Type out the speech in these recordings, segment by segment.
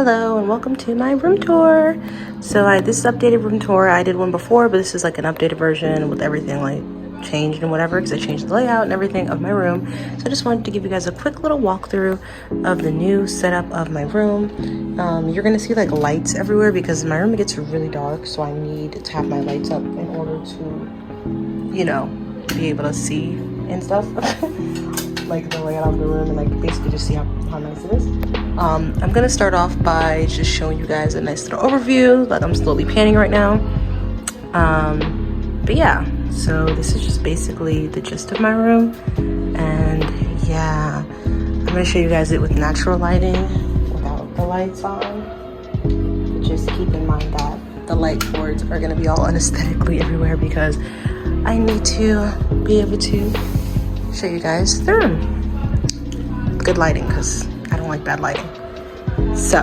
Hello and welcome to my room tour. So this is updated room tour. I did one before, but this is like an updated version with everything like changed and whatever, because I changed the layout and everything of my room. So I just wanted to give you guys a quick little walkthrough of the new setup of my room. You're gonna see like lights everywhere because my room gets really dark, so I need to have my lights up in order to, you know, be able to see and stuff. Like the layout of the room and like basically just see how nice it is. I'm gonna start off by just showing you guys a nice little overview. Like I'm slowly panning right now. But yeah, so this is just basically the gist of my room. And yeah, I'm gonna show you guys it with natural lighting without the lights on. But just keep in mind that the light cords are gonna be all unesthetically everywhere because I need to be able to show you guys the room. Good lighting, because I don't like bad lighting. So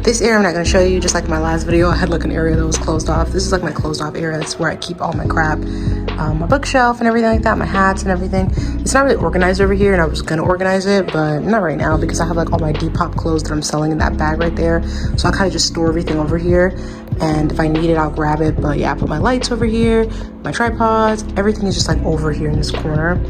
this area I'm not going to show you. Just like my last video, I had like an area that was closed off. This is like my closed off area. That's where I keep all my crap, my bookshelf and everything like that, my hats and everything. It's not really organized over here, and I was going to organize it, but not right now because I have like all my Depop clothes that I'm selling in that bag right there. So I kind of just store everything over here, and if I need it, I'll grab it. But yeah, I put my lights over here, my tripods, everything is just like over here in this corner.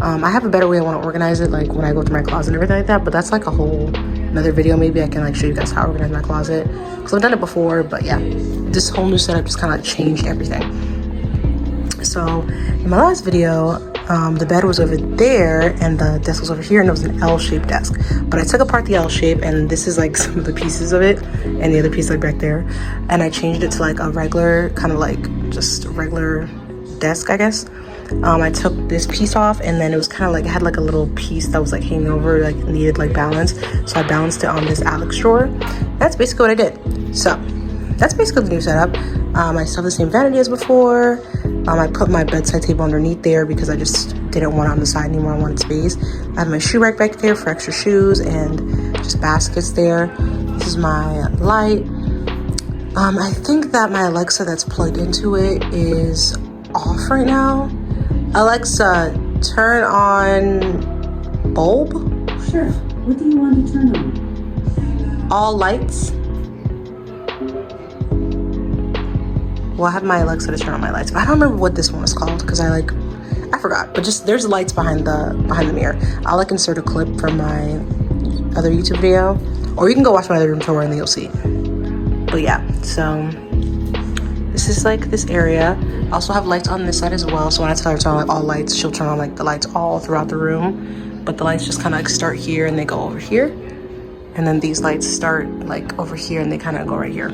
I have a better way I want to organize it, like when I go through my closet and everything like that, but that's like a whole another video. Maybe I can like show you guys how I organize my closet, because I've done it before. But yeah, this whole new setup just kind of changed everything. So in my last video, the bed was over there and the desk was over here, and it was an L-shaped desk. But I took apart the L shape, and this is like some of the pieces of it, and the other piece like back there, and I changed it to like a regular kind of like just a regular desk, I guess. I took this piece off, and then it was kind of like it had like a little piece that was like hanging over, like needed like balance, so I balanced it on this Alex drawer. That's basically what I did. So that's basically the new setup. I still have the same vanity as before. I put my bedside table underneath there because I just didn't want it on the side anymore. I wanted space. I have my shoe rack back there for extra shoes and just baskets there. This is my light. I think that my Alexa that's plugged into it is off right now. Alexa, turn on bulb? Sure. What do you want to turn on? All lights? Well, I have my Alexa to turn on my lights, but I don't remember what this one was called because I forgot. But just there's lights behind the mirror. I'll like insert a clip from my other YouTube video, or you can go watch my other room tour and then you'll see. But yeah, so this is like this area. I also have lights on this side as well, so when I tell her to turn on like all lights, she'll turn on like the lights all throughout the room. But the lights just kind of like start here and they go over here, and then these lights start like over here and they kind of go right here.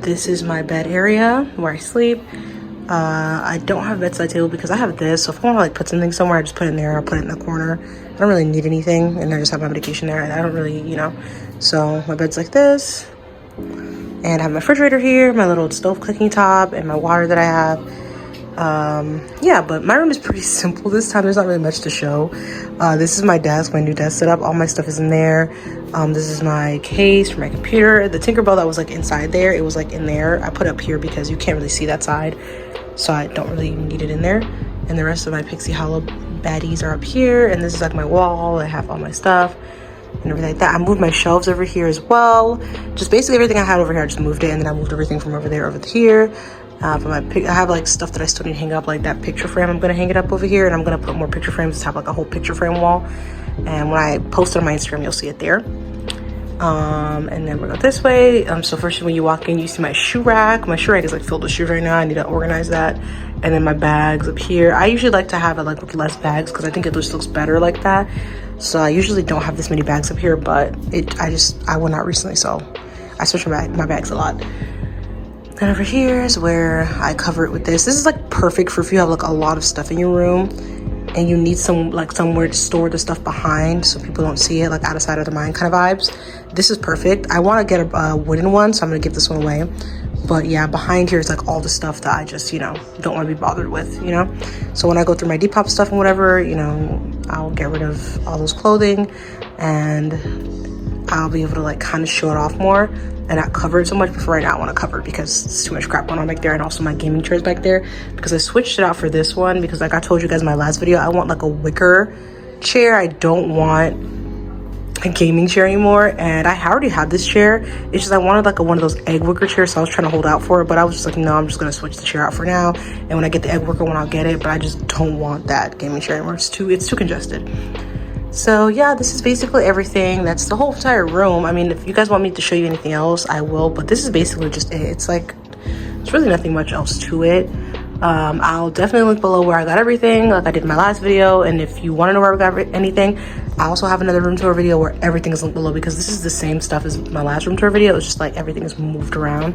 This is my bed area where I sleep. I don't have a bedside table because I have this, so if I want to like put something somewhere, I just put it in there. I'll put it in the corner. I don't really need anything, and I just have my medication there, and I don't really, you know. So my bed's like this. And I have my refrigerator here, my little stove cooking top, and my water that I have. Yeah, but my room is pretty simple this time. There's not really much to show. This is my desk, my new desk setup. All my stuff is in there. This is my case for my computer. The Tinkerbell that was like inside there, it was like in there. I put it up here because you can't really see that side, so I don't really need it in there. And the rest of my Pixie Hollow baddies are up here. And this is like my wall. I have all my stuff and everything like that. I moved my shelves over here as well. Just basically everything I had over here, I just moved it, and then I moved everything from over there over here. I have like stuff that I still need to hang up, like that picture frame. I'm gonna hang it up over here, and I'm gonna put more picture frames to have like a whole picture frame wall. And when I post it on my Instagram, you'll see it there. And then we'll go this way. So first when you walk in, you see my shoe rack. My shoe rack is like filled with shoes right now. I need to organize that. And then my bags up here. I usually like to have it like with less bags because I think it just looks better like that. So I usually don't have this many bags up here, but I went out recently, so I switch my bags a lot. And over here is where I cover it with this. This is like perfect for if you have like a lot of stuff in your room and you need somewhere to store the stuff behind so people don't see it, like out of sight, out of mind kind of vibes. This is perfect. I want to get a wooden one, so I'm gonna give this one away. But yeah, behind here is like all the stuff that I just, you know, don't want to be bothered with, you know. So when I go through my Depop stuff and whatever, you know, I'll get rid of all those clothing, and I'll be able to like kind of show it off more and not cover it so much. But for right now, I want to cover it because it's too much crap going on back there. And also my gaming chairs back there, because I switched it out for this one because like I told you guys in my last video, I want like a wicker chair. I don't want a gaming chair anymore, and I already had this chair. It's just I wanted like one of those egg wicker chairs, so I was trying to hold out for it, but I was just like, no, I'm just gonna switch the chair out for now, and when I get the egg wicker one, I'll get it. But I just don't want that gaming chair anymore. It's too congested. So yeah, this is basically everything. That's the whole entire room. I mean, if you guys want me to show you anything else, I will, but this is basically just it. It's like, it's really nothing much else to it. I'll definitely link below where I got everything, like I did in my last video. And if you want to know where I got anything, I also have another room tour video where everything is linked below, because this is the same stuff as my last room tour video. It's just like everything is moved around.